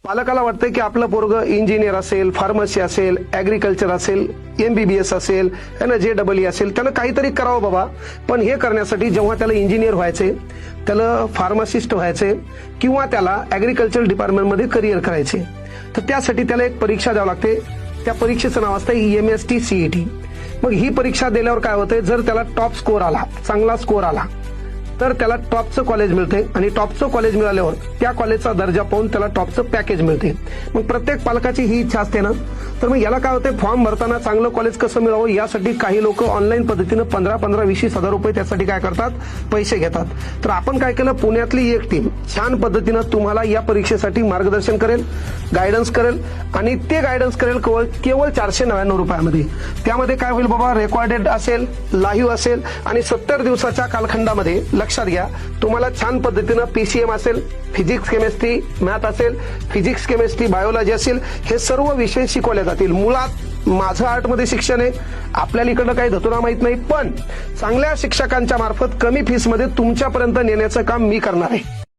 पालकाला वाटतंय की आपलं पोरगं इंजिनियर असेल, फार्मसी असेल, ऍग्रिकल्चर असेल, MBBS असेल, JEE असेल, त्यानं काहीतरी करावं बाबा. पण हे करण्यासाठी जेव्हा त्याला इंजिनियर व्हायचे, त्याला फार्मासिस्ट व्हायचे किंवा त्याला ऍग्रिकल्चर डिपार्टमेंटमध्ये करिअर करायचे, तर त्यासाठी त्याला एक परीक्षा द्यावी लागते. त्या परीक्षेचं नाव असतं MST CET. मग ही परीक्षा दिल्यावर काय होतंय, जर त्याला टॉप स्कोर आला, चांगला स्कोर आला, तर त्याला टॉपचं कॉलेज मिळते आणि टॉपचं कॉलेज मिळाल्यावर त्या कॉलेजचा दर्जा पाहून त्याला टॉपचं पॅकेज मिळते. मग प्रत्येक पालकाची ही इच्छा असते ना. तर मग याला काय होते, फॉर्म भरताना चांगलं कॉलेज कसं मिळावं यासाठी काही लोक ऑनलाईन पद्धतीनं 15-20 हजार रुपये त्यासाठी काय करतात, पैसे घेतात. तर आपण काय केलं, पुण्यातली एक टीम छान पद्धतीनं तुम्हाला या परीक्षेसाठी मार्गदर्शन करेल, गायडन्स करेल आणि ते गायडन्स करेल केवळ 499 रुपयामध्ये. त्यामध्ये काय होईल बाबा, रेकॉर्डेड असेल, लाईव्ह असेल आणि 70 दिवसाच्या कालखंडामध्ये लक्षात घ्या तुम्हाला छान पद्धतीनं PCM असेल, फिजिक्स केमिस्ट्री मॅथ असेल, फिजिक्स केमिस्ट्री बायोलॉजी असेल, हे सर्व विषय शिकवले जातील. मुळात माझं आर्टमध्ये शिक्षण आहे, आपल्याला इकडं काही धतुरा माहित नाही, पण चांगल्या शिक्षकांच्या मार्फत कमी फीसमध्ये तुमच्यापर्यंत नेण्याचं काम मी करणार आहे.